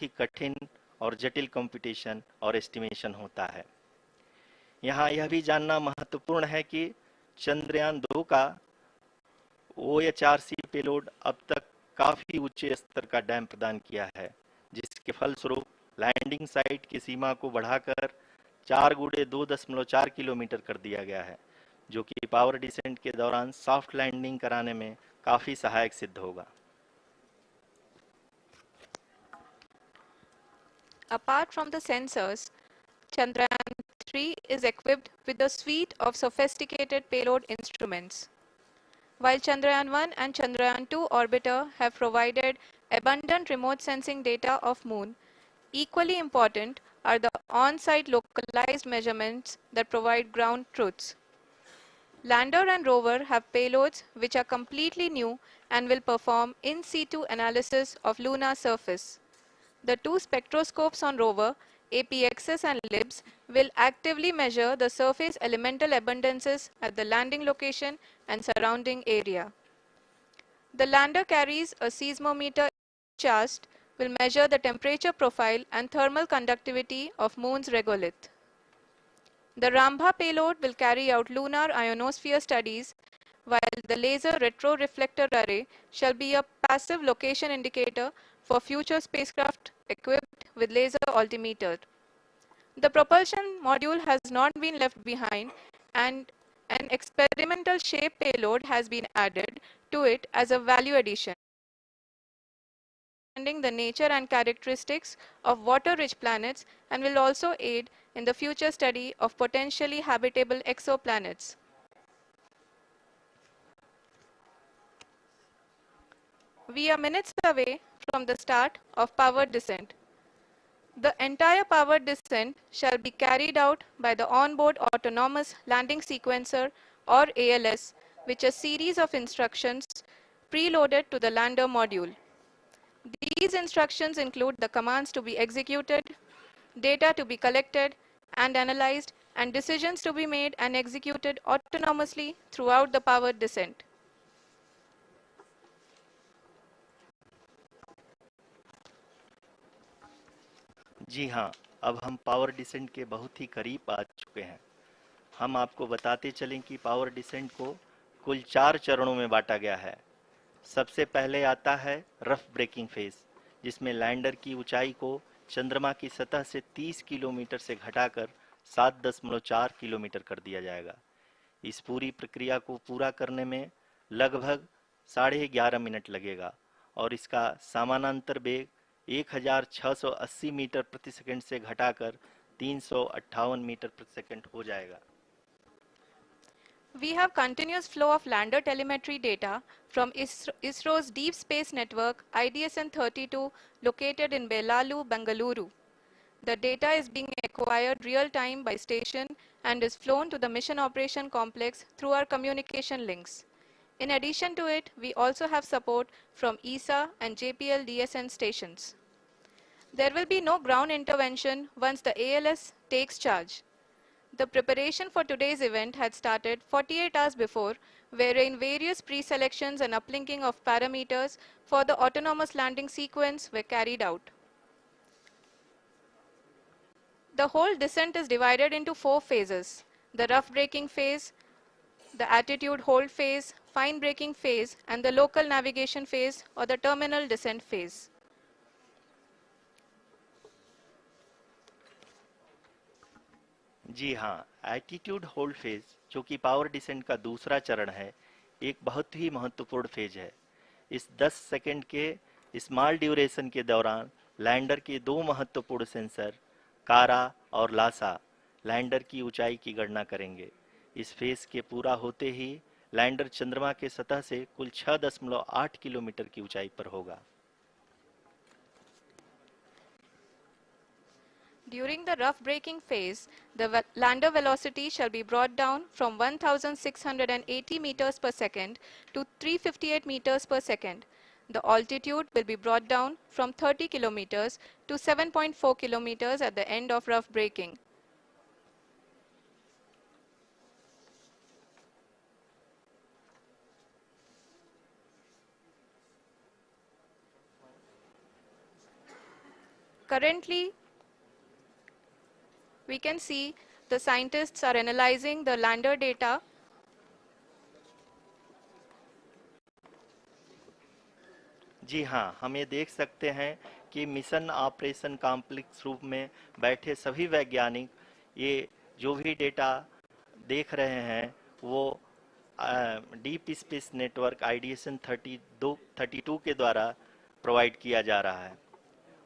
ही कठिन और जटिल कंप्यूटेशन और एस्टिमेशन होता है। यहाँ यह भी जानना महत्वपूर्ण है कि चंद्रयान 2 का OHRC पेलोड अब तक काफी ऊंचे स्तर का डैम प्रदान किया है, जिसके फलस्वरूप लैंडिंग साइट की सीमा को बढ़ाकर 4x2.4 किलोमीटर कर दिया गया है, जो कि पावर डिसेंट के दौरान सॉफ्ट लैंडिंग कराने में काफी सहायक सिद्ध होगा। Apart from the sensors, Chandrayaan-3 is equipped with a suite of sophisticated payload instruments. While Chandrayaan-1 and Chandrayaan-2 orbiter have provided abundant remote sensing data of Moon, equally important are the on-site localized measurements that provide ground truths. Lander and rover have payloads which are completely new and will perform in-situ analysis of lunar surface. The two spectroscopes on rover, APXS and LIBS, will actively measure the surface elemental abundances at the landing location and surrounding area. The lander carries a seismometer chast, will measure the temperature profile and thermal conductivity of Moon's regolith. The Rambha payload will carry out lunar ionosphere studies, while the laser retroreflector array shall be a passive location indicator for future spacecraft equipped with laser altimeter. The propulsion module has not been left behind, and an experimental shape payload has been added to it as a value addition, understanding the nature and characteristics of water-rich planets, and will also aid in the future study of potentially habitable exoplanets. We are minutes away from the start of powered descent. The entire powered descent shall be carried out by the onboard autonomous landing sequencer, or ALS, which is a series of instructions preloaded to the lander module. These instructions include the commands to be executed, data to be collected and analyzed, and decisions to be made and executed autonomously throughout the powered descent. जी हाँ, अब हम power descent के बहुत ही करीब आ चुके हैं। हम आपको बताते चलें कि पावर डिसेंट को कुल 4 चरणों में बांटा गया है। सबसे पहले आता है रफ ब्रेकिंग फेज, जिसमें लैंडर की ऊंचाई को चंद्रमा की सतह से 30 किलोमीटर से घटाकर 7.4 किलोमीटर कर दिया जाएगा। इस पूरी प्रक्रिया को पूरा करने में लगभग 11.5 मिनट लगेगा और इसका समानांतर वेग 1680 मीटर प्रति सेकंड से घटाकर 358 मीटर प्रति सेकंड हो जाएगा। We have continuous flow of lander telemetry data from ISRO's Deep Space Network IDSN-32 located in Belalu, Bengaluru. The data is being acquired real-time by station and is flown to the Mission Operation Complex through our communication links. In addition to it, we also have support from ESA and JPL DSN stations. There will be no ground intervention once the ALS takes charge. The preparation for today's event had started 48 hours before, wherein various pre-selections and uplinking of parameters for the autonomous landing sequence were carried out. The whole descent is divided into 4 phases: the rough braking phase, the attitude hold phase, fine braking phase, and the local navigation phase or the terminal descent phase. जी हाँ, attitude hold phase, जो कि power descent का दूसरा चरण है, एक बहुत ही महत्वपूर्ण फेज है। इस 10 सेकंड के स्मॉल ड्यूरेशन के दौरान लैंडर के 2 महत्वपूर्ण सेंसर कारा और लासा लैंडर की ऊंचाई की गणना करेंगे। इस फेज के पूरा होते ही लैंडर चंद्रमा के सतह से कुल 6.8 किलोमीटर की ऊंचाई पर होगा। During the rough braking phase, the lander velocity shall be brought down from 1680 meters per second to 358 meters per second. The altitude will be brought down from 30 kilometers to 7.4 kilometers at the end of rough braking. Currently, we can see the scientists are analyzing the lander data. जी हाँ, हम ये देख सकते हैं कि mission operation complex रूप में बैठे सभी वैज्ञानिक ये जो भी डेटा देख रहे हैं वो डीप स्पेस नेटवर्क आइडिएशन 32 के द्वारा प्रोवाइड किया जा रहा है।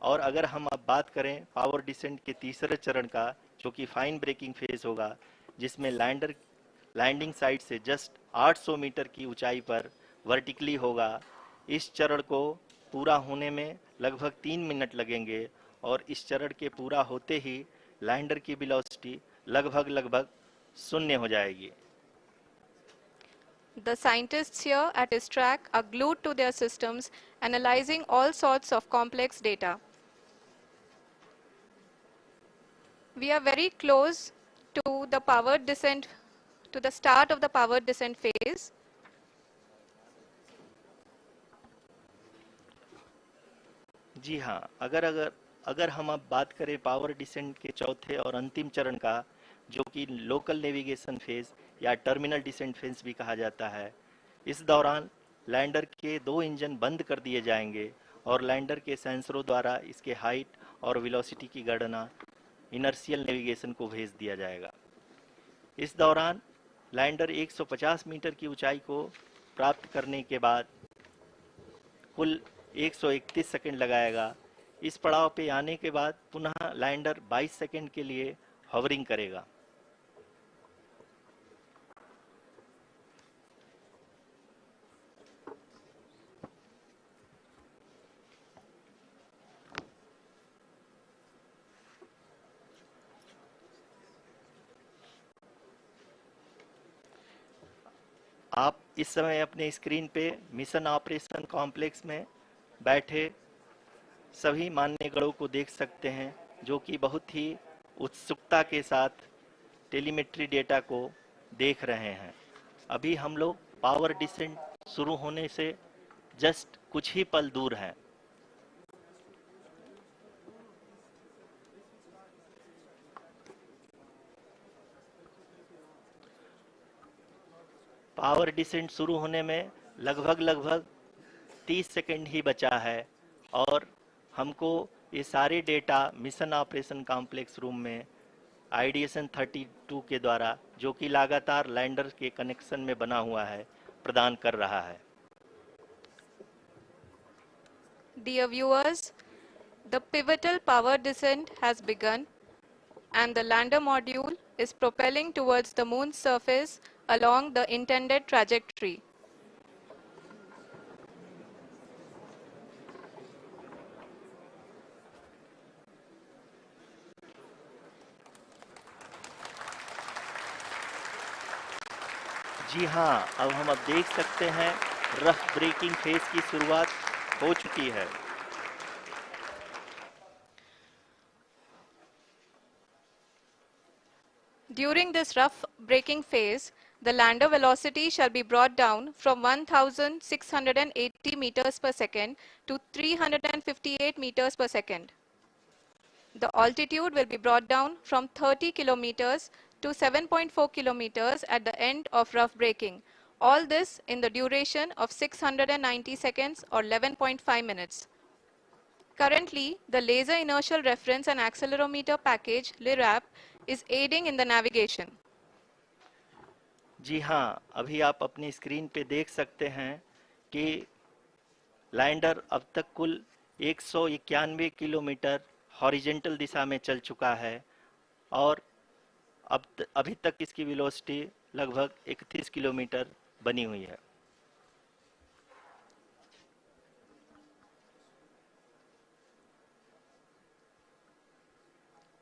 और अगर हम अब बात करें पावर डिसेंट के तीसरे चरण का, जो कि फाइन ब्रेकिंग फेज होगा, जिसमें लैंडर लैंडिंग साइट से जस्ट 800 मीटर की ऊंचाई पर वर्टिकली होगा। इस चरण को पूरा होने में लगभग 3 मिनट लगेंगे और इस चरण के पूरा होते ही लैंडर की वेलोसिटी लगभग शून्य हो जाएगी। The scientists here at ISTRAC are glued to their systems, analyzing all sorts of complex data. We are very close to the powered descent, to the start of the powered descent phase. जी हाँ, अगर अगर अगर हम अब बात करें power descent के चौथे और अंतिम चरण का, जो कि लोकल नेविगेशन फेज या टर्मिनल डिसेंट फेज भी कहा जाता है, इस दौरान लैंडर के 2 इंजन बंद कर दिए जाएंगे और लैंडर के सेंसरों द्वारा इसके हाइट और वेलोसिटी की गणना इनर्शियल नेविगेशन को भेज दिया जाएगा। इस दौरान लैंडर 150 मीटर की ऊंचाई को प्राप्त करने के बाद कुल 131 सेकंड लगाएगा। इस पड़ाव पे आने के बाद पुनः लैंडर 22 सेकंड के लिए हॉवरिंग करेगा। आप इस समय अपने स्क्रीन पे मिशन ऑपरेशन कॉम्प्लेक्स में बैठे सभी मान्यगणों को देख सकते हैं, जो कि बहुत ही उत्सुकता के साथ टेलीमेट्री डेटा को देख रहे हैं। अभी हम लोग पावर डिसेंट शुरू होने से जस्ट कुछ ही पल दूर हैं। पावर डिसेंट शुरू होने में लगभग 30 सेकंड ही बचा है और हमको ये सारे data mission operation complex room में आइडिएशन 32 के द्वारा, जो कि लगातार लैंडर के कनेक्शन में बना हुआ है, प्रदान कर रहा है। Dear viewers, the pivotal power descent has begun and the lander module is propelling towards the moon's surface along the intended trajectory. जी हाँ, अब हम देख सकते हैं रफ ब्रेकिंग फेज की शुरुआत हो चुकी है। During this rough braking phase, the lander velocity shall be brought down from 1680 meters per second to 358 meters per second. The altitude will be brought down from 30 kilometers to 7.4 kilometers at the end of rough braking. All this in the duration of 690 seconds or 11.5 minutes. Currently, the Laser Inertial Reference and Accelerometer package (LIRAP) is aiding in the navigation. जी हाँ, अभी आप अपनी screen पे देख सकते हैं कि lander अब तक कुल 191 किलोमीटर हॉरिजेंटल दिशा में चल चुका है और अभी तक इसकी वेलोसिटी लगभग 31 किलोमीटर बनी हुई है।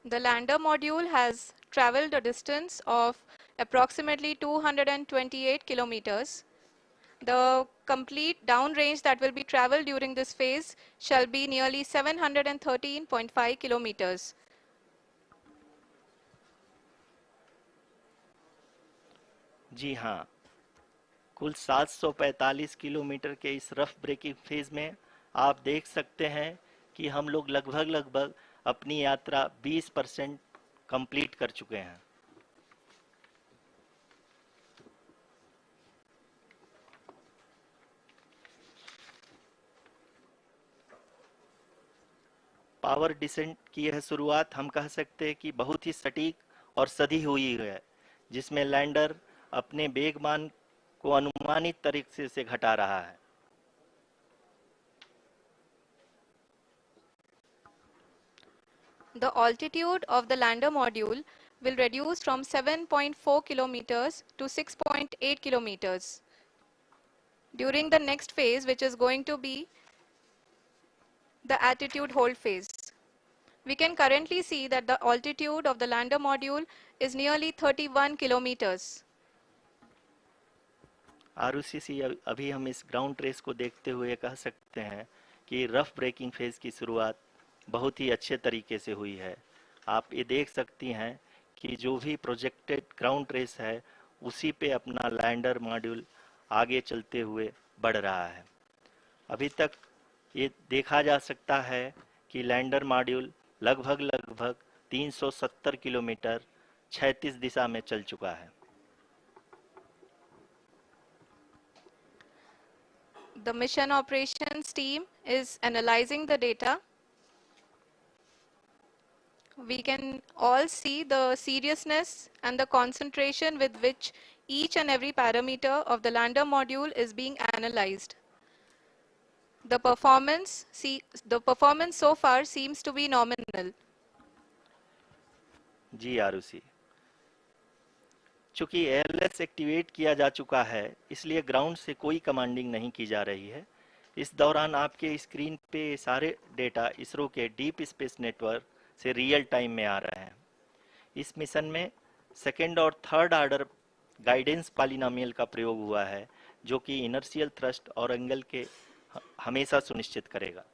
The lander module has traveled a distance of approximately 228 kilometers. The complete downrange that will be traveled during this phase shall be nearly 713.5 kilometers. जी हाँ, कुल 745 किलोमीटर के इस रफ ब्रेकिंग फेज में आप देख सकते हैं कि हम लोग लगभग अपनी यात्रा 20% कंप्लीट कर चुके हैं। पावर डिसेंट की यह शुरुआत हम कह सकते हैं कि बहुत ही सटीक और सधी हुई है, जिसमें लैंडर अपने वेगमान को अनुमानित तरीके से घटा रहा है। The altitude of the lander module will reduce from 7.4 kilometers to 6.8 kilometers during the next phase, which is going to be the attitude hold phase. We can currently see that the altitude of the lander module is nearly 31 kilometers. आरयूसीसी अभी हम इस ground trace को देखते हुए कह सकते हैं कि रफ ब्रेकिंग फेज की शुरुआत बहुत ही अच्छे तरीके से हुई है। आप ये देख सकती हैं कि जो भी प्रोजेक्टेड ग्राउंड ट्रेस है उसी पे अपना लैंडर मॉड्यूल आगे चलते हुए बढ़ रहा है। अभी तक ये देखा जा सकता है कि लैंडर मॉड्यूल लगभग 370 किलोमीटर क्षैतिज दिशा में चल चुका है। The mission operations team is analyzing the data. We can all see the seriousness and the concentration with which each and every parameter of the lander module is being analyzed. The performance so far seems to be nominal. जी आरुषि, चूंकि ALS activate किया जा चुका है, इसलिए ground से कोई commanding नहीं की जा रही है। इस दौरान आपके स्क्रीन पे सारे डेटा इसरो के डीप स्पेस नेटवर्क से रियल टाइम में आ रहे हैं। इस मिशन में सेकेंड और थर्ड ऑर्डर गाइडेंस पॉलिनोमियल का प्रयोग हुआ है, जो कि इनर्शियल थ्रस्ट और एंगल के हमेशा सुनिश्चित करेगा।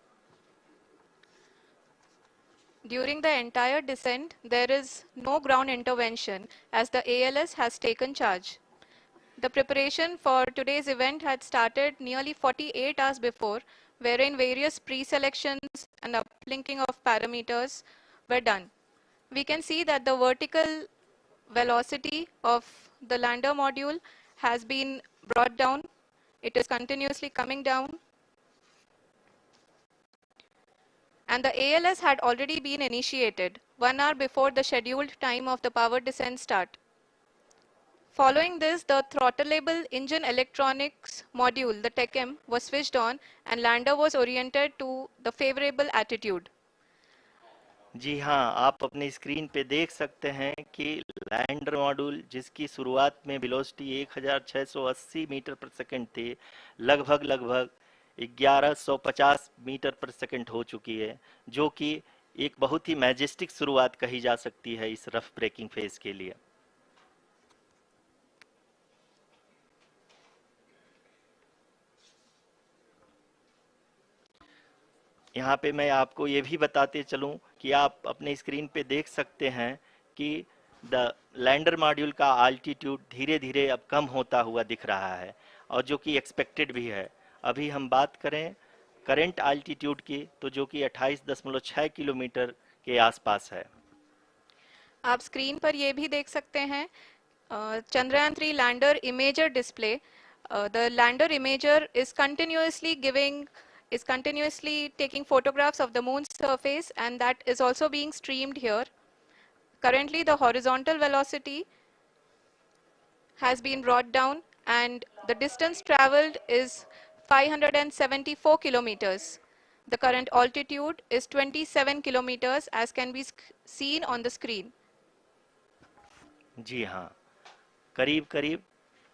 During the entire descent, there is no ground intervention as the ALS has taken charge. The preparation for today's event had started nearly 48 hours before, wherein various pre-selections and uplinking of parameters were done. We can see that the vertical velocity of the lander module has been brought down. It is continuously coming down. And the ALS had already been initiated 1 hour before the scheduled time of the power descent start. Following this, the throttleable engine electronics module, the TECM, was switched on and lander was oriented to the favorable attitude. जी हाँ, आप अपनी screen पे देख सकते हैं कि lander module जिसकी शुरुआत में वेलोसिटी 1680 मीटर पर सेकंड थी, लगभग 1150 मीटर पर सेकंड हो चुकी है, जो कि एक बहुत ही मैजेस्टिक शुरुआत कही जा सकती है इस रफ ब्रेकिंग फेज के लिए। यहाँ पे मैं आपको ये भी बताते चलूँ कि आप अपने स्क्रीन पे देख सकते हैं कि द लैंडर मॉड्यूल का आल्टीट्यूड धीरे धीरे अब कम होता हुआ दिख रहा है, और जो कि एक्सपेक्टेड भी है। अभी हम बात करें करंट आल्टीट्यूड की, तो जो कि 28.6 किलोमीटर के आसपास है। आप स्क्रीन पर ये भी देख सकते हैं Chandrayaan-3 lander imager display. The lander imager is continuously taking photographs of the moon's surface, and that is also being streamed here. Currently, the horizontal velocity has been brought down and the distance traveled is 574 kilometers. The current altitude is 27 kilometers as can be seen on the screen. जी हाँ, करीब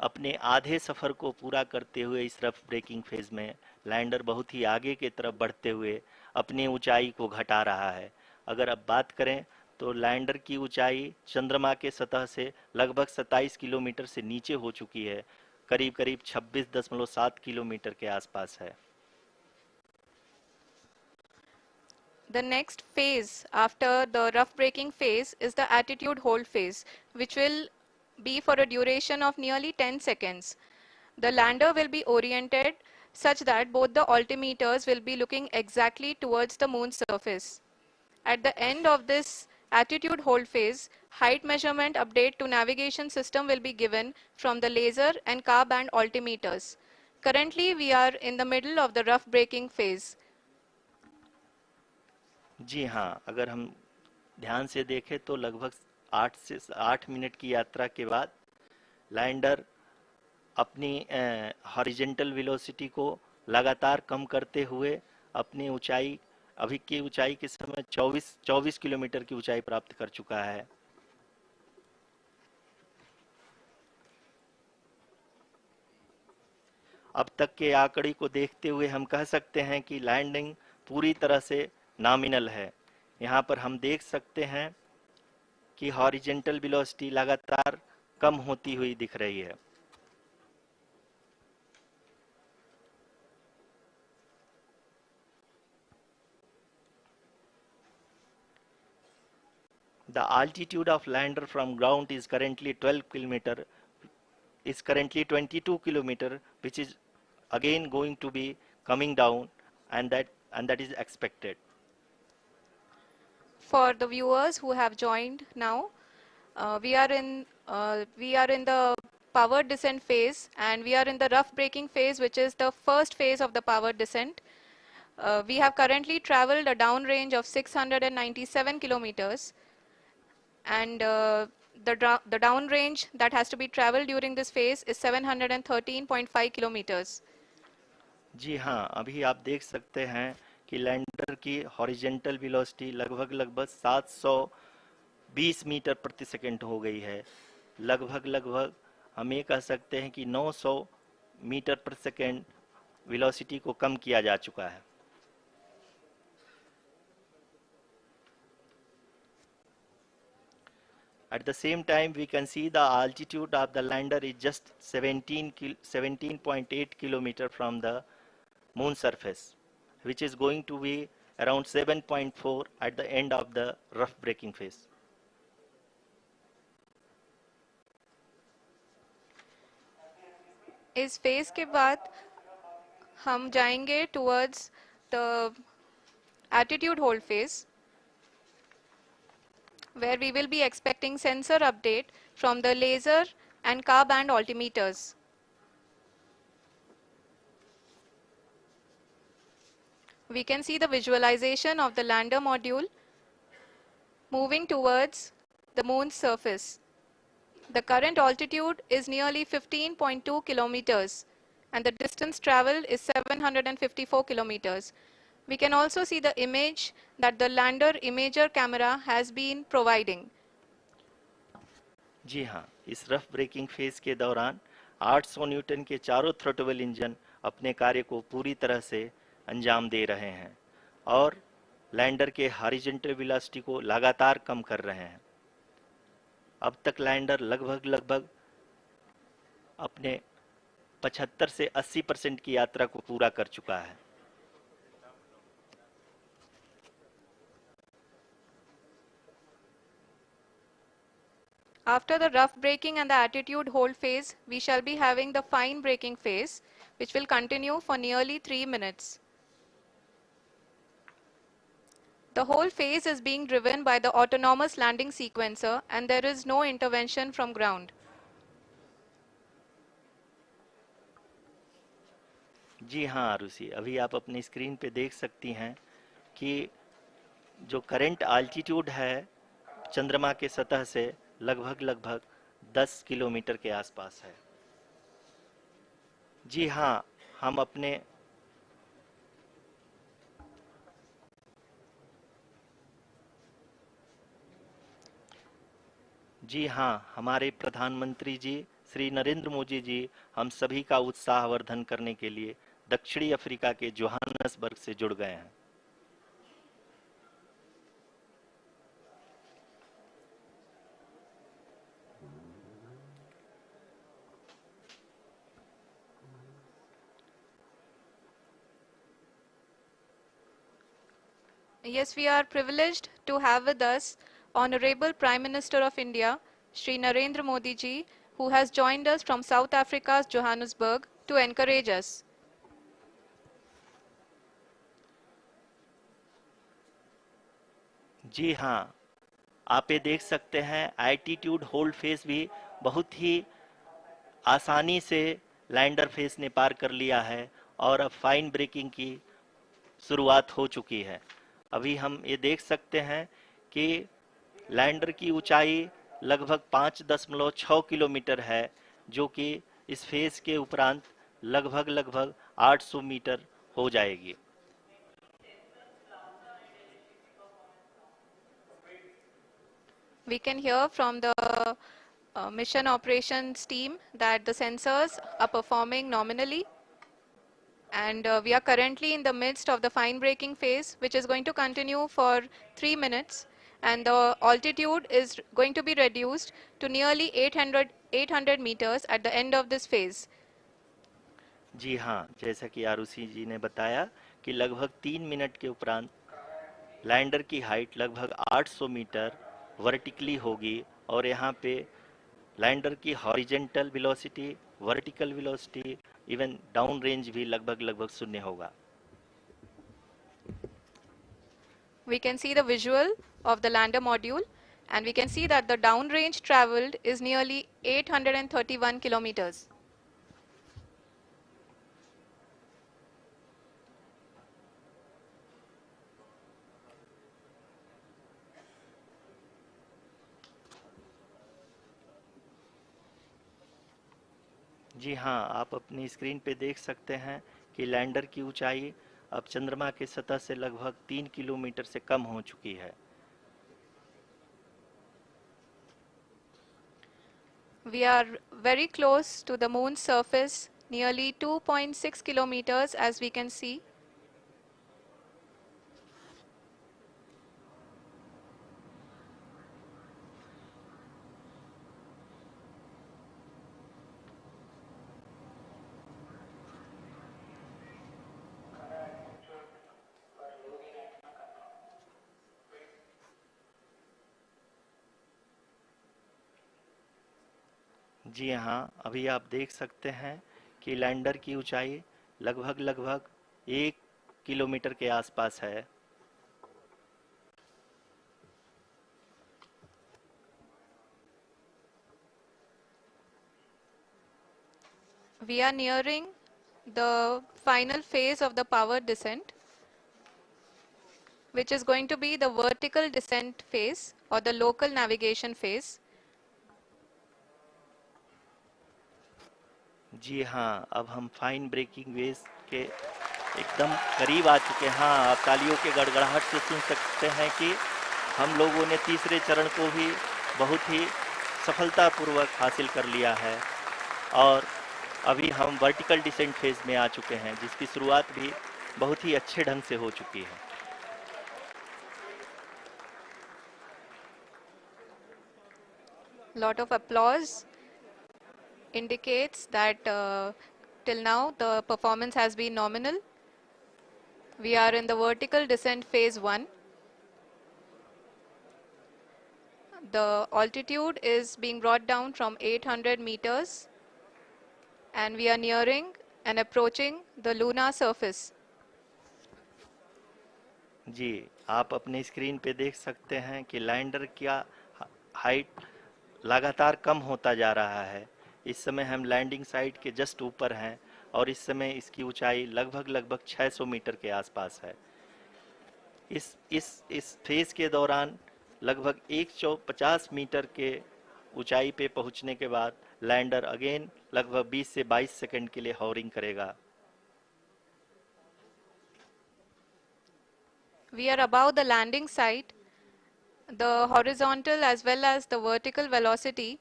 अपने आधे सफ़र को पूरा करते हुए इस rough breaking phase में लैंडर बहुत ही आगे की तरफ बढ़ते हुए अपनी ऊंचाई को घटा रहा है। अगर अब बात करें तो लैंडर की ऊंचाई चंद्रमा के सतह से लगभग 27 किलोमीटर से नीचे हो चुकी है, करीब 26.7 किलोमीटर के आसपास है। The next phase after the rough braking phase is the attitude hold phase, which will be for a duration of nearly 10 seconds. The lander will be oriented such that both the altimeters will be looking exactly towards the moon's surface. At the end of this attitude hold phase, height measurement update to navigation system will be given from the laser and car band altimeters. Currently, we are in the middle of the rough braking phase. जी हाँ, अगर हम ध्यान से देखें तो लगभग 8 minute की यात्रा के बाद लैंडर अपनी हॉरिजेंटल वेलोसिटी को लगातार कम करते हुए अपनी ऊंचाई अभी की ऊंचाई के समय 24 किलोमीटर की ऊंचाई प्राप्त कर चुका है। अब तक के आंकड़े को देखते हुए हम कह सकते हैं कि लैंडिंग पूरी तरह से नॉमिनल है। यहाँ पर हम देख सकते हैं कि हॉरिजेंटल वेलोसिटी लगातार कम होती हुई दिख रही है। The altitude of lander from ground is currently 22 kilometer, which is again going to be coming down, and that is expected. For the viewers who have joined now, we are in the power descent phase, and we are in the rough braking phase, which is the first phase of the power descent. We have currently traveled a downrange of 697 kilometers, and the downrange that has to be traveled during this phase is 713.5 kilometers. जी हाँ, अभी आप देख सकते हैं कि lander की horizontal velocity लगभग 720 metre प्रति सेकंड हो गई है। लगभग हम ये कह सकते हैं कि 900 मीटर प्रति सेकंड वेलोसिटी को कम किया जा चुका है। At the same time, we can see the altitude of the lander is just 17.8 kilometer from the moon surface, which is going to be around 7.4 at the end of the rough braking phase. इस phase के बाद हम जाएंगे towards the attitude hold phase, where we will be expecting sensor update from the laser and car band altimeters. We can see the visualization of the lander module moving towards the moon's surface. The current altitude is nearly 15.2 kilometers, and the distance traveled is 754 kilometers. We can also see the image that the lander imager camera has been providing. जी हाँ, इस rough breaking phase के दौरान 800 Newton के चारों throttle engine अपने कार्य को पूरी तरह से अंजाम दे रहे हैं और लैंडर के हॉरिजॉन्टल वेलोसिटी को लगातार कम कर रहे हैं। अब तक लैंडर लगभग अपने 75 से 80% की यात्रा को पूरा कर चुका है। After the rough braking and the attitude hold phase, we shall be having the fine braking phase, which will continue for nearly 3 minutes. The whole phase is being driven by the autonomous landing sequencer, and there is no intervention from ground. जी हाँ आरुषि, अभी आप अपनी screen पे देख सकती हैं कि जो करंट आल्टीट्यूड है चंद्रमा के सतह से लगभग 10 किलोमीटर के आसपास है। जी हाँ, हम अपने जी हाँ, हमारे प्रधानमंत्री जी श्री नरेंद्र मोदी जी हम सभी का उत्साहवर्धन करने के लिए दक्षिणी अफ्रीका के जोहान्सबर्ग से जुड़ गए हैं। Yes, we are privileged to have with us Honorable Prime Minister of India, Shri Narendra Modi ji, who has joined us from South Africa's Johannesburg to encourage us. जी हाँ, आप ये देख सकते हैं एल्टीट्यूड होल्ड फेज भी बहुत ही आसानी से लैंडर फेज ने पार कर लिया है और अब फाइन ब्रेकिंग की शुरुआत हो चुकी है। अभी हम ये देख सकते हैं कि लैंडर की ऊंचाई लगभग 5.6 किलोमीटर है, जो कि इस फेज के उपरांत लगभग लगभग 800 मीटर हो जाएगी। We can hear from the mission operations team that the sensors are performing nominally, and we are currently in the midst of the fine braking phase, which is going to continue for 3 minutes, and the altitude is going to be reduced to nearly 800 meters at the end of this phase. जी हाँ, जैसा कि आरुषि जी ने बताया कि लगभग 3 minute के उपरांत lander की हाइट लगभग 800 मीटर वर्टिकली होगी और यहाँ पे लैंडर की horizontal velocity, vertical velocity, even down range भी लगभग लगभग शून्य होगा। We can see the visual of the lander module, and we can see that the downrange traveled is nearly 831 kilometers. जी हाँ, आप अपनी स्क्रीन पे देख सकते हैं कि लैंडर की ऊंचाई अब चंद्रमा की सतह से लगभग 3 किलोमीटर से कम हो चुकी है। We are very close to the moon's surface, nearly 2.6 kilometers as we can see. जी हाँ, अभी आप देख सकते हैं कि लैंडर की ऊंचाई लगभग लगभग 1 किलोमीटर के आसपास है। We are nearing the final phase of the power descent, which is going to be the vertical descent phase or the local navigation phase. जी हाँ, अब हम फाइन ब्रेकिंग वेव के एकदम करीब आ चुके हैं। हाँ, आप तालियों के गड़गड़ाहट से सुन सकते हैं कि हम लोगों ने तीसरे चरण को भी बहुत ही सफलतापूर्वक हासिल कर लिया है और अभी हम वर्टिकल डिसेंट फेज में आ चुके हैं, जिसकी शुरुआत भी बहुत ही अच्छे ढंग से हो चुकी है। Lot of applause indicates that till now the performance has been nominal. We are in the vertical descent phase 1. The altitude is being brought down from 800 meters, and we are nearing and approaching the lunar surface. जी, आप अपने screen पे देख सकते हैं कि lander का height लगातार कम होता जा रहा है। इस समय हम लैंडिंग साइट के जस्ट ऊपर हैं और इस समय इसकी ऊंचाई लगभग लगभग 600 मीटर के आसपास है। इस फेज के दौरान लगभग 150 मीटर के ऊंचाई पे पहुंचने के बाद लैंडर अगेन लगभग 20 से 22 सेकंड के लिए हॉवरिंग करेगा। We are above the landing site. The horizontal as well as the vertical velocity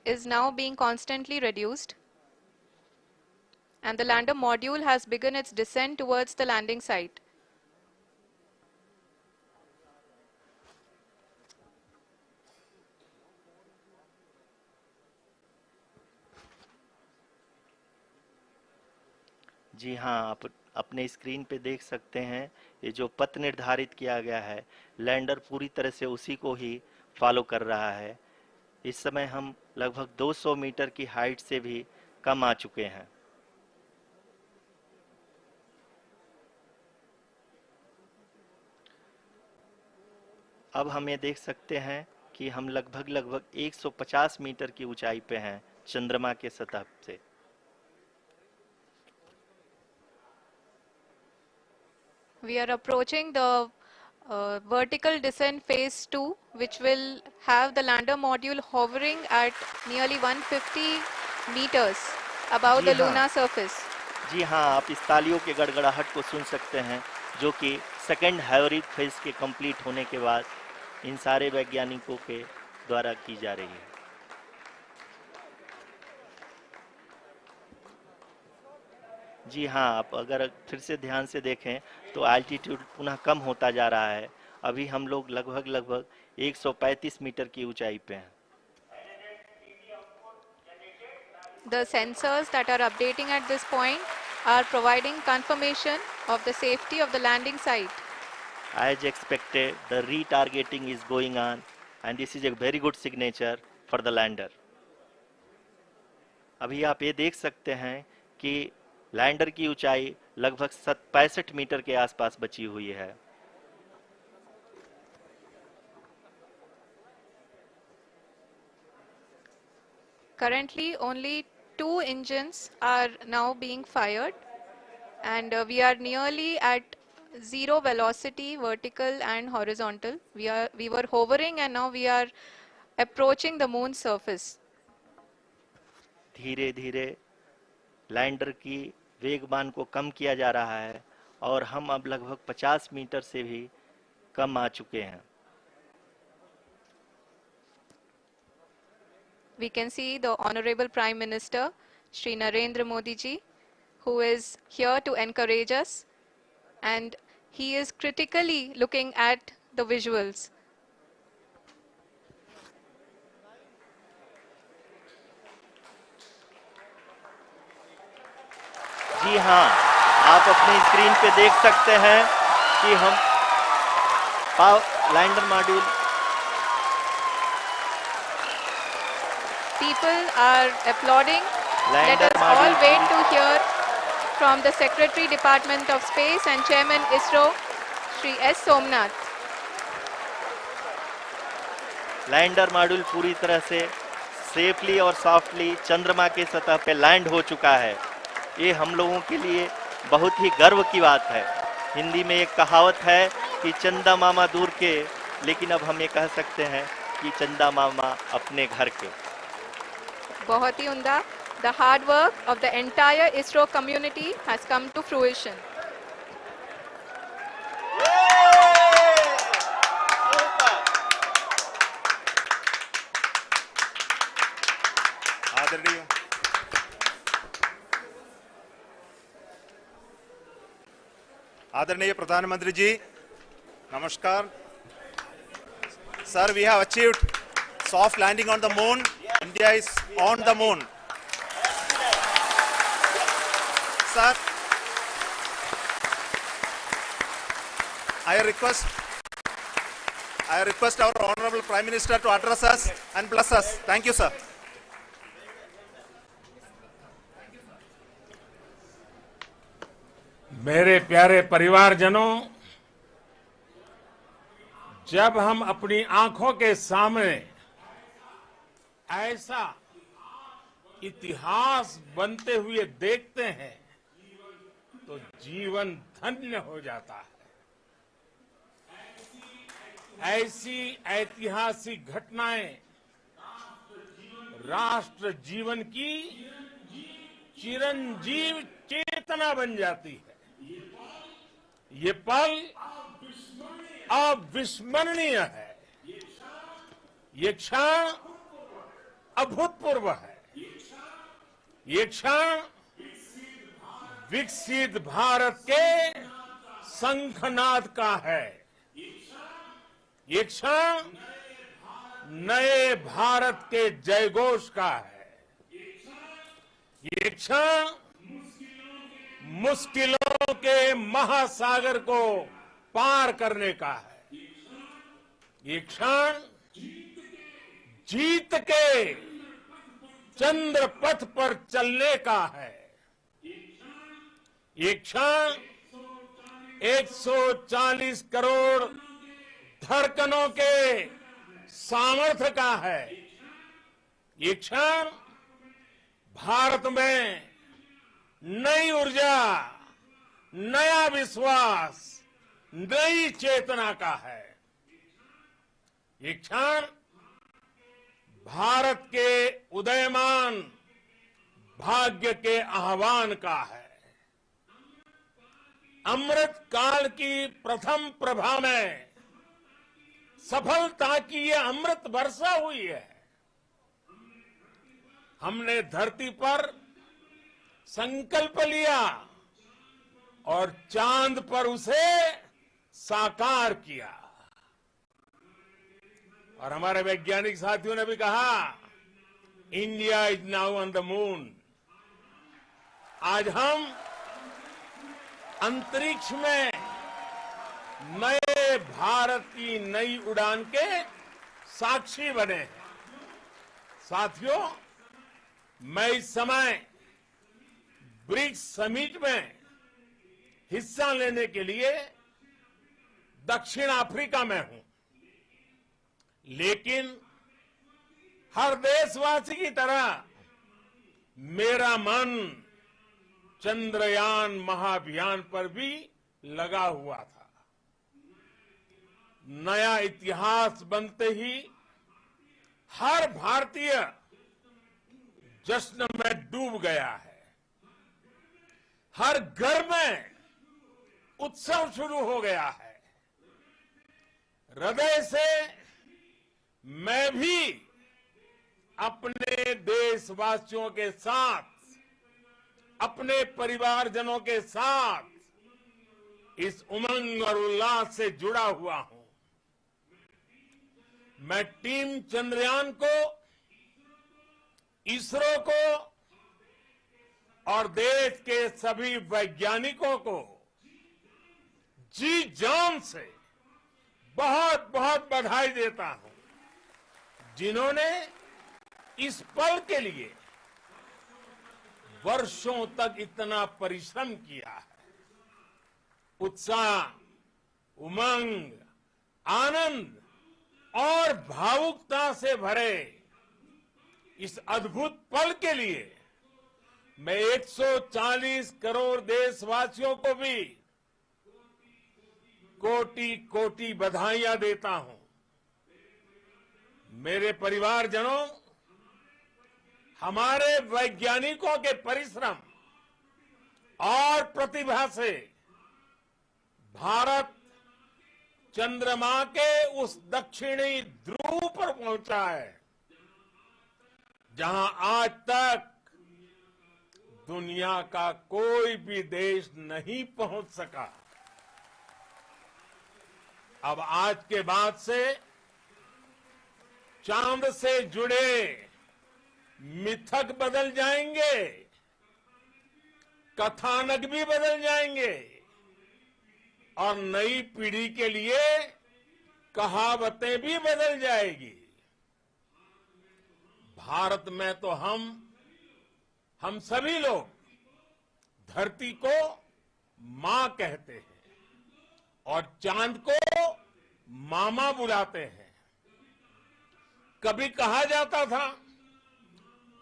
is now being constantly reduced, and the lander module has begun its descent towards the landing site. जी हाँ, आप अपने screen पे देख सकते हैं ये जो पथ निर्धारित किया गया है, लैंडर पूरी तरह से उसी को ही फॉलो कर रहा है। इस समय हम लगभग 200 मीटर की हाइट से भी कम आ चुके हैं। अब हम ये देख सकते हैं कि हम लगभग 150 मीटर की ऊंचाई पे हैं चंद्रमा के सतह से। We are approaching the vertical descent phase 2, which will have the lander module hovering at nearly 150 meters above ji the हाँ, lunar surface. जी हाँ, आप इस तालियों के गड़गड़ाहट को सुन सकते हैं, जो कि सेकंड हैवरिक फेज के कंप्लीट होने के बाद इन सारे वैज्ञानिकों के द्वारा की जा रही है। जी हाँ, आप अगर फिर से ध्यान से देखें तो एल्टीट्यूड पुनः कम होता जा रहा है। अभी हम लोग लगभग 135 मीटर की ऊंचाई पे हैं। The sensors that are updating at this point are providing confirmation of the safety of the landing site. As expected, the retargeting is going on, and this is a very good signature for the lander. अभी आप ये देख सकते हैं कि lander की ऊंचाई लगभग 65 मीटर के आसपास बची हुई है। Currently, only 2 engines are now being fired, and we are nearly at zero velocity, vertical and horizontal. We were hovering, and now we are approaching the moon's surface. धीरे धीरे लैंडर की वेगमान को कम किया जा रहा है और हम अब लगभग 50 मीटर से भी कम आ चुके हैं। We can see the Honorable Prime Minister, Shri Narendra Modi ji, who is here to encourage us, and he is critically looking at the visuals. जी हाँ, आप अपनी स्क्रीन पे देख सकते हैं कि हम lander module People are applauding. Let lander us all module wait to hear from the Secretary Department of Space and Chairman ISRO, Shri S. Somnath. Lander module पूरी तरह से सेफली और सॉफ्टली चंद्रमा के सतह पे लैंड हो चुका है। ये हम लोगों के लिए बहुत ही गर्व की बात है। हिंदी में एक कहावत है कि चंदा मामा दूर के, लेकिन अब हम ये कह सकते हैं कि चंदा मामा अपने घर के। बहुत ही उम्दा. The hard work of the entire ISRO community has come to fruition. आदरणीय आदरणीय प्रधानमंत्री जी, नमस्कार. Sir, we have achieved soft landing on the moon. India is on the moon. Sir, I request our Honorable Prime Minister to address us and bless us. Thank you, sir. मेरे प्यारे परिवारजनों, जब हम अपनी आंखों के सामने ऐसा इतिहास बनते हुए देखते हैं तो जीवन धन्य हो जाता है। ऐसी ऐतिहासिक घटनाएं राष्ट्र जीवन की चिरंजीव चेतना बन जाती है। ये पल अविस्मरणीय है। ये क्षण अभूतपूर्व है। ये क्षण विकसित भारत के शंखनाद का है। ये क्षण नए भारत के जयघोष का है। ये क्षण मुश्किलों के महासागर को पार करने का है। ये क्षण जीत के चंद्र पथ पर चलने का है। ये क्षण 140 करोड़ धड़कनों के सामर्थ्य का है। ये क्षण भारत में नई ऊर्जा, नया विश्वास, नई चेतना का है। ये क्षण भारत के उदयमान भाग्य के आह्वान का है। अमृत काल की प्रथम प्रभा में सफलता की ये अमृत वर्षा हुई है। हमने धरती पर संकल्प लिया और चांद पर उसे साकार किया। और हमारे वैज्ञानिक साथियों ने भी कहा, India is now on the moon. आज हम अंतरिक्ष में नए भारत की नई उड़ान के साक्षी बने हैं। साथियों, मैं इस समय ब्रिक्स समिट में हिस्सा लेने के लिए दक्षिण अफ्रीका में हूं, लेकिन हर देशवासी की तरह मेरा मन चंद्रयान महाअभियान पर भी लगा हुआ था। नया इतिहास बनते ही हर भारतीय जश्न में डूब गया है। हर घर में उत्सव शुरू हो गया है। हृदय से मैं भी अपने देशवासियों के साथ, अपने परिवारजनों के साथ इस उमंग और उल्लास से जुड़ा हुआ हूं। मैं टीम चंद्रयान को, इसरो को और देश के सभी वैज्ञानिकों को जी जान से बहुत बहुत बधाई देता हूं, जिन्होंने इस पल के लिए वर्षों तक इतना परिश्रम किया है। उत्साह, उमंग, आनंद और भावुकता से भरे इस अद्भुत पल के लिए मैं 140 करोड़ देशवासियों को भी कोटि कोटि बधाइयां देता हूं। मेरे परिवारजनों, हमारे वैज्ञानिकों के परिश्रम और प्रतिभा से भारत चंद्रमा के उस दक्षिणी ध्रुव पर पहुंचा है, जहां आज तक दुनिया का कोई भी देश नहीं पहुंच सका। अब आज के बाद से चांद से जुड़े मिथक बदल जाएंगे, कथानक भी बदल जाएंगे और नई पीढ़ी के लिए कहावतें भी बदल जाएगी। भारत में तो हम सभी लोग धरती को मां कहते हैं और चांद को मामा बुलाते हैं। कभी कहा जाता था,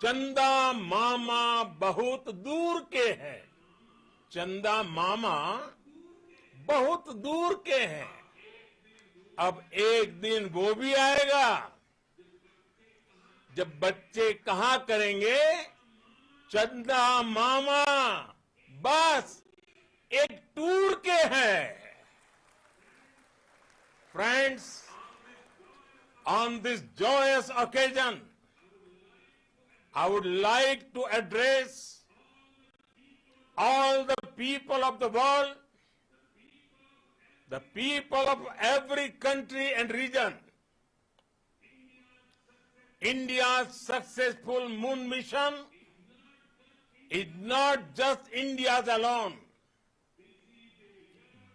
चंदा मामा बहुत दूर के हैं। चंदा मामा बहुत दूर के हैं। अब एक दिन वो भी आएगा जब बच्चे कहा करेंगे, चंदा मामा बस एक टूर के हैं। Friends, on this joyous occasion, I would like to address all the people of the world, the people of every country and region. India's successful moon mission is not just India's alone.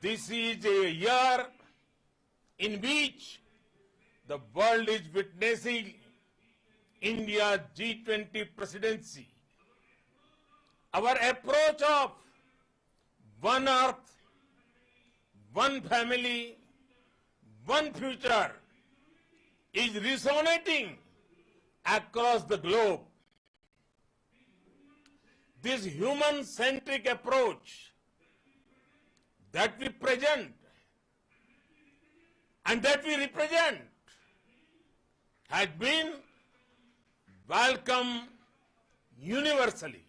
This is a year in which the world is witnessing India's G20 presidency. Our approach of one earth, one family, one future is resonating across the globe. This human-centric approach that we present and that we represent has been welcomed universally.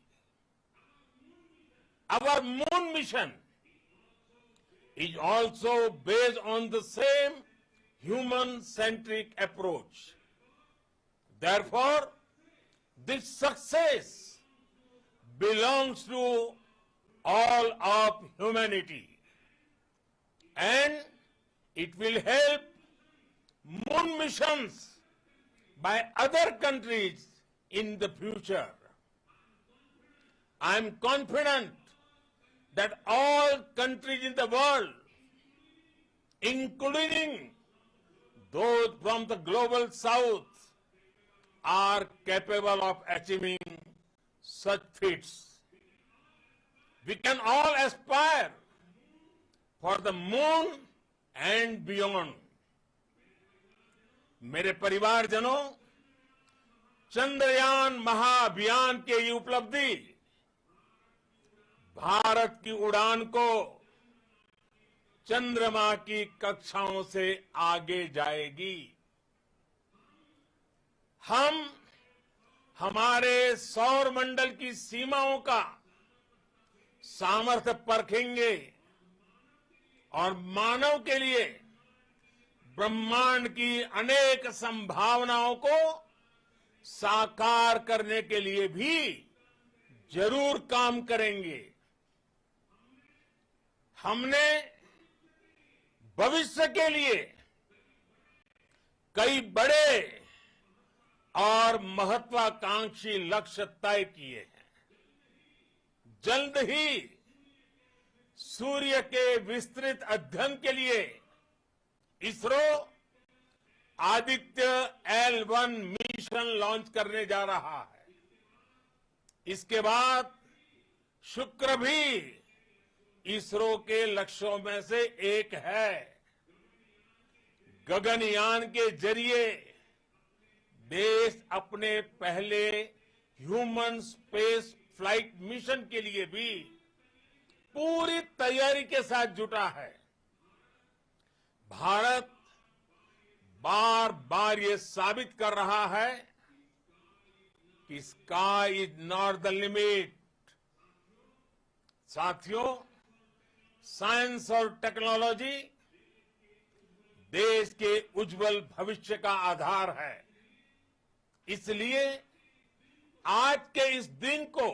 Our moon mission is also based on the same human-centric approach. Therefore, this success belongs to all of humanity, and it will help moon missions by other countries in the future. I am confident that all countries in the world, including those from the global south, are capable of achieving such feats. We can all aspire for the moon and beyond. मेरे परिवारजनों, चंद्रयान महाअभियान के ये उपलब्धि भारत की उड़ान को चंद्रमा की कक्षाओं से आगे जाएगी। हम हमारे सौर मंडल की सीमाओं का सामर्थ्य परखेंगे और मानव के लिए ब्रह्मांड की अनेक संभावनाओं को साकार करने के लिए भी जरूर काम करेंगे। हमने भविष्य के लिए कई बड़े और महत्वाकांक्षी लक्ष्य तय किए हैं। जल्द ही सूर्य के विस्तृत अध्ययन के लिए ISRO Aditya L1 mission launch करने जा रहा है। इसके बाद शुक्र भी इसरो के लक्ष्यों में से एक है। गगनयान के जरिए देश अपने पहले ह्यूमन स्पेस फ्लाइट मिशन के लिए भी पूरी तैयारी के साथ जुटा है। भारत बार बार ये साबित कर रहा है कि sky is not the limit. साथियों, साइंस और टेक्नोलॉजी देश के उज्जवल भविष्य का आधार है। इसलिए आज के इस दिन को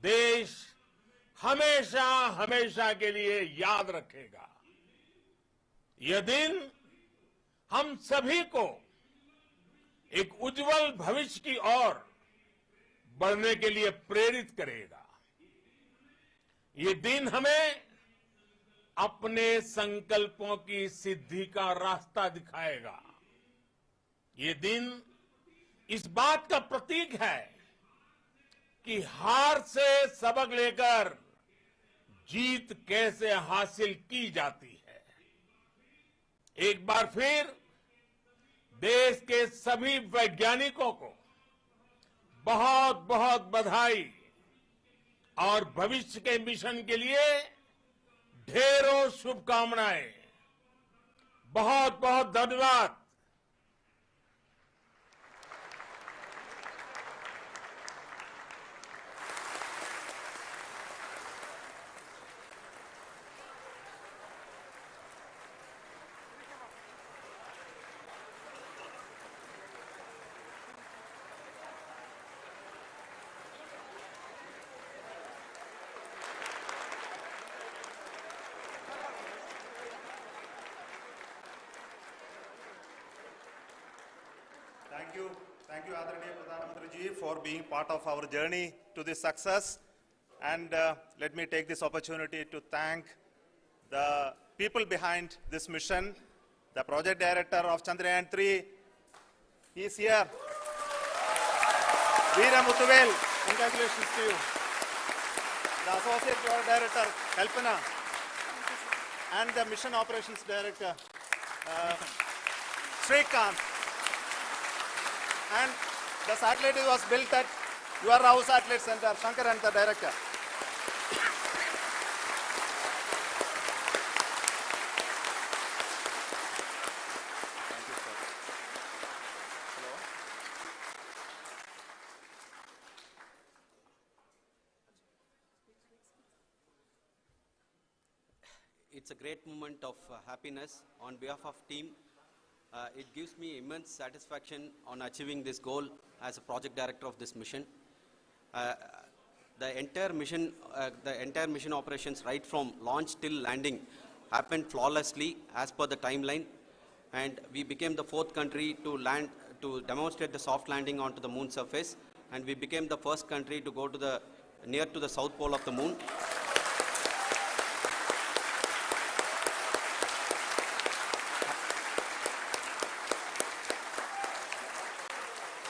देश हमेशा हमेशा के लिए याद रखेगा। यह दिन हम सभी को एक उज्जवल भविष्य की ओर बढ़ने के लिए प्रेरित करेगा। ये दिन हमें अपने संकल्पों की सिद्धि का रास्ता दिखाएगा। ये दिन इस बात का प्रतीक है कि हार से सबक लेकर जीत कैसे हासिल की जाती है। एक बार फिर देश के सभी वैज्ञानिकों को बहुत बहुत बधाई और भविष्य के मिशन के लिए ढेरों शुभकामनाएं। बहुत बहुत धन्यवाद। Thank you, Adharaniya Pradhan Mantri ji, for being part of our journey to this success. And let me take this opportunity to thank the people behind this mission, the project director of Chandrayaan-3. He is here. Veera Muthuvel, congratulations to you. The associate project director, Kalpana, and the mission operations director, Srikanth. And the satellite was built at your Rao Satellite Center, Chandrayaan, the director. It's a great moment of happiness on behalf of team. It gives me immense satisfaction on achieving this goal as a project director of this mission. The entire mission operations right from launch till landing happened flawlessly as per the timeline, and we became the 4th country to demonstrate the soft landing onto the moon surface, and we became the first country to go to near to the south pole of the moon.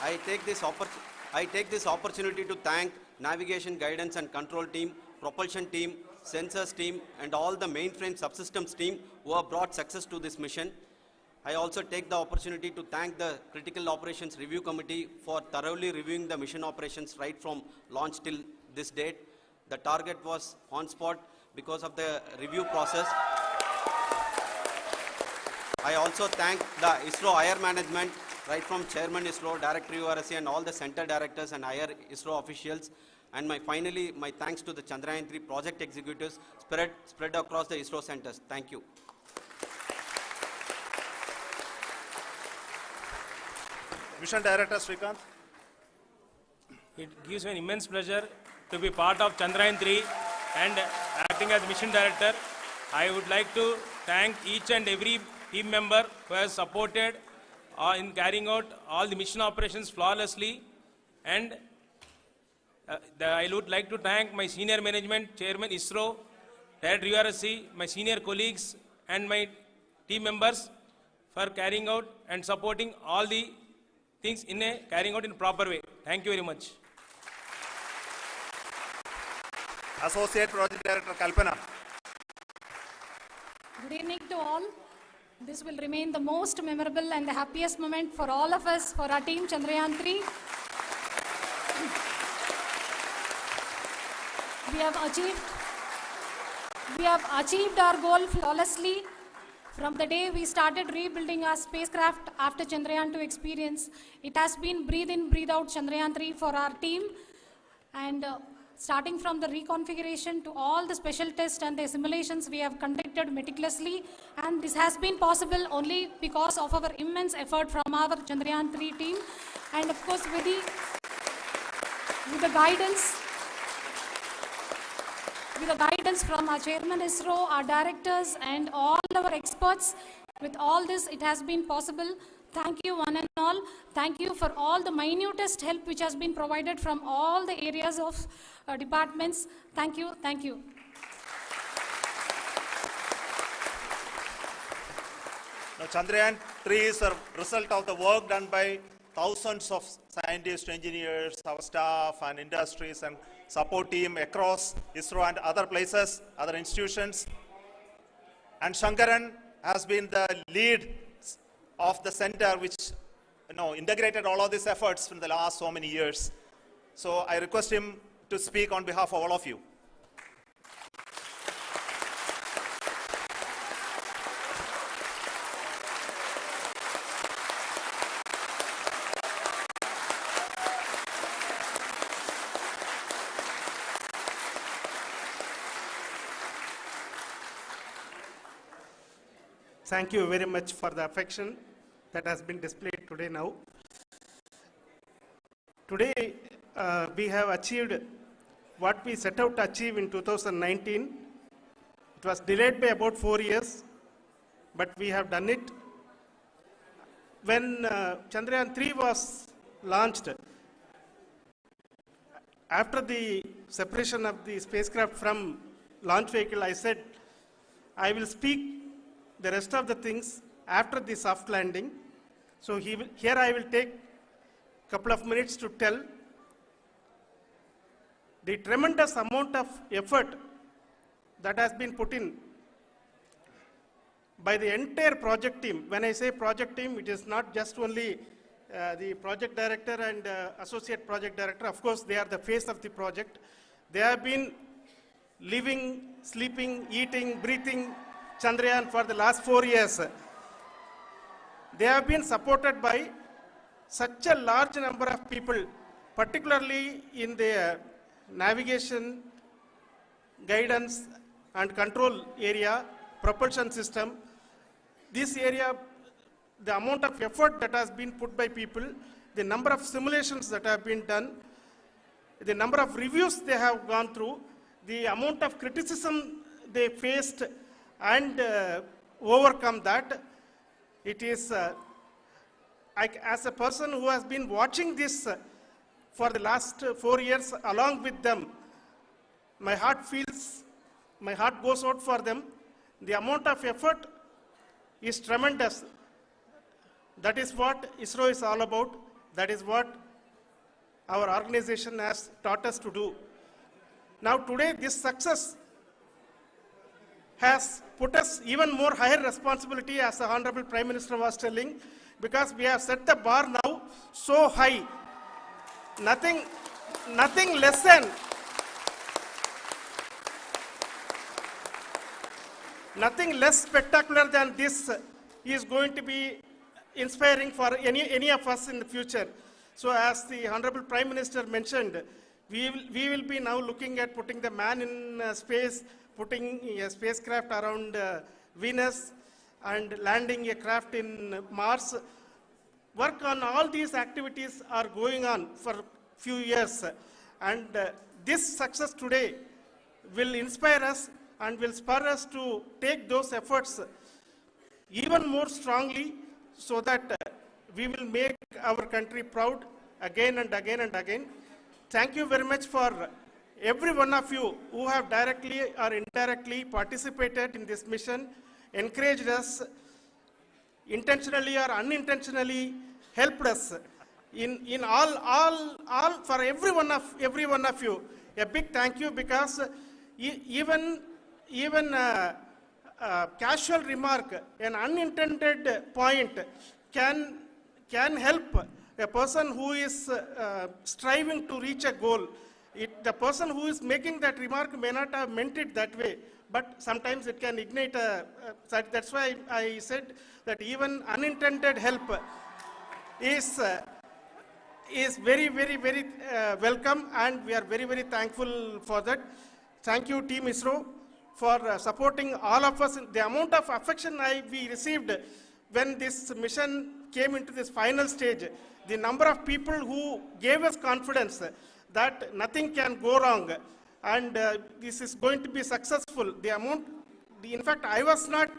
I take this opportunity to thank navigation, guidance and control team, propulsion team, sensors team and all the mainframe subsystems team who have brought success to this mission. I also take the opportunity to thank the Critical Operations Review Committee for thoroughly reviewing the mission operations right from launch till this date. The target was on spot because of the review process. I also thank the Isro higher management, right from Chairman Isro, Director URSC and all the center directors and higher Isro officials. And finally, my thanks to the Chandrayaan-3 project executives spread across the Isro centers. Thank you. Mission Director Srikanth. It gives me an immense pleasure to be part of Chandrayaan-3 and acting as Mission Director. I would like to thank each and every team member who has supported in carrying out all the mission operations flawlessly, and I would like to thank my senior management, Chairman Isro, Director URSC, my senior colleagues and my team members for carrying out and supporting all the things carrying out in a proper way. Thank you very much. Associate Project Director Kalpana. Good evening to all. This will remain the most memorable and the happiest moment for all of us, for our team Chandrayaan-3. We have achieved our goal flawlessly. From the day we started rebuilding our spacecraft after Chandrayaan-2 experience, it has been breathe in, breathe out Chandrayaan-3 for our team. And starting from the reconfiguration to all the special tests and the simulations we have conducted meticulously, and this has been possible only because of our immense effort from our Chandrayaan-3 team, and of course with the guidance from our Chairman Isro, our directors and all our experts. With all this, it has been possible. Thank you one and all. Thank you for all the minutest help which has been provided from all the areas of departments. Thank you. Thank you. Now, Chandrayaan-3 is a result of the work done by thousands of scientists, engineers, our staff and industries and support team across Isro and other places, other institutions. And Shankaran has been the lead of the center which integrated all of these efforts in the last so many years. So I request him to speak on behalf of all of you. Thank you very much for the affection that has been displayed today now. Today, we have achieved what we set out to achieve in 2019. It was delayed by about 4 years, but we have done it. When Chandrayaan-3 was launched, after the separation of the spacecraft from launch vehicle, I said, I will speak the rest of the things after the soft landing. So here I will take a couple of minutes to tell the tremendous amount of effort that has been put in by the entire project team. When I say project team, it is not just only the project director and associate project director. Of course, they are the face of the project. They have been living, sleeping, eating, breathing Chandrayaan for the last 4 years. They have been supported by such a large number of people, particularly in the navigation, guidance and control area, propulsion system. This area, the amount of effort that has been put by people, the number of simulations that have been done, the number of reviews they have gone through, the amount of criticism they faced and overcome that, it is, as a person who has been watching this for the last 4 years along with them, my heart goes out for them. The amount of effort is tremendous. That is what ISRO is all about. That is what our organization has taught us to do. Now today, this success has put us even more higher responsibility, as the Honorable Prime Minister was telling, because we have set the bar now so high. Nothing less spectacular than this is going to be inspiring for any of us in the future. So as the Honorable Prime Minister mentioned, we will be now looking at putting the man in space, putting a spacecraft around Venus and landing a craft in Mars. Work on all these activities are going on for few years. And this success today will inspire us and will spur us to take those efforts even more strongly, so that we will make our country proud again and again and again. Thank you very much for every one of you who have directly or indirectly participated in this mission, encouraged us, intentionally or unintentionally helped us in all for every one of you. A big thank you, because even casual remark, an unintended point can help a person who is striving to reach a goal. The person who is making that remark may not have meant it that way, but sometimes it can ignite that's why I said that even unintended help is very, very, very welcome, and we are very, very thankful for that. Thank you, Team ISRO, for supporting all of us. The amount of affection we received when this mission came into this final stage, the number of people who gave us confidence that nothing can go wrong and this is going to be successful. In fact, I was not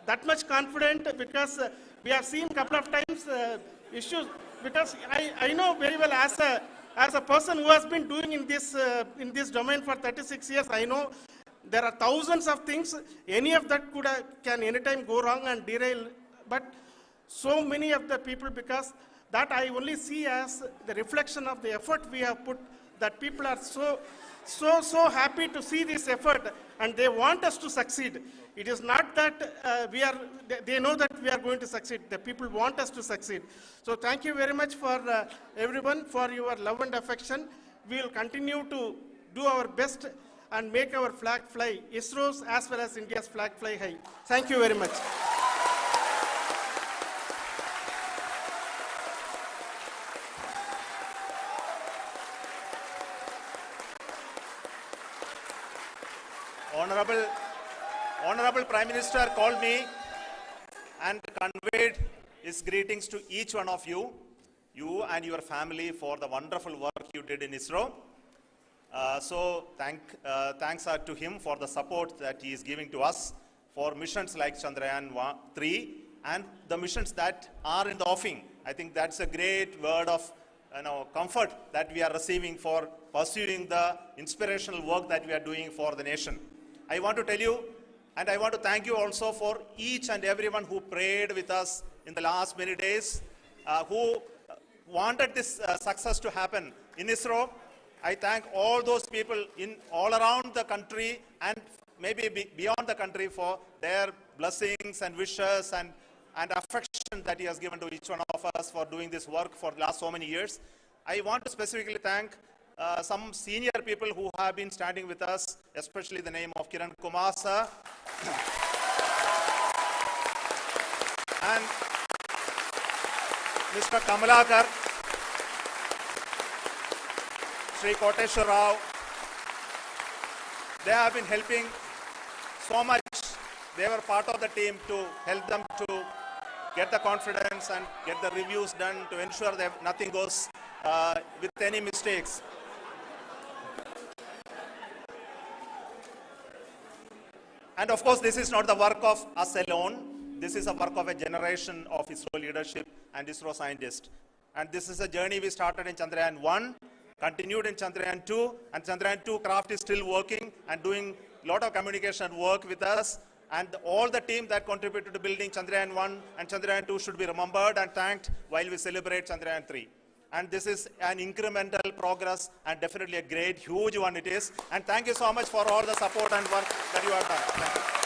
that much confident, because we have seen a couple of times issues, because I know very well, as a person who has been doing in this domain for 36 years, I know there are thousands of things. Any of that can anytime go wrong and derail. But so many of the people, because that I only see as the reflection of the effort we have put, that people are so happy to see this effort and they want us to succeed. It is not that they know that we are going to succeed. The people want us to succeed. So thank you very much for everyone for your love and affection. We will continue to do our best and make our flag fly, ISRO's as well as India's flag fly high. Thank you very much. Honorable Prime Minister called me and conveyed his greetings to each one of you and your family, for the wonderful work you did in ISRO. So thanks are to him for the support that he is giving to us for missions like Chandrayaan-3 and the missions that are in the offing. I think that's a great word of comfort that we are receiving for pursuing the inspirational work that we are doing for the nation. I want to tell you, and I want to thank you also for each and everyone who prayed with us in the last many days, who wanted this success to happen in ISRO. I thank all those people all around the country and maybe beyond the country for their blessings and wishes and affection that he has given to each one of us for doing this work for the last so many years. I want to specifically thank some senior people who have been standing with us, especially the name of Kiran Kumar sir. And Mr. Kamalakar, Sri Koteshwar Rao. They have been helping so much. They were part of the team to help them to get the confidence and get the reviews done to ensure that nothing goes with any mistakes. And of course, this is not the work of us alone. This is a work of a generation of ISRO leadership and ISRO scientists. And this is a journey we started in Chandrayaan-1, continued in Chandrayaan-2, and Chandrayaan-2 craft is still working and doing a lot of communication work with us. And all the team that contributed to building Chandrayaan-1 and Chandrayaan-2 should be remembered and thanked while we celebrate Chandrayaan-3. And this is an incremental progress and definitely a great, huge one it is. And thank you so much for all the support and work that you have done. Thank you.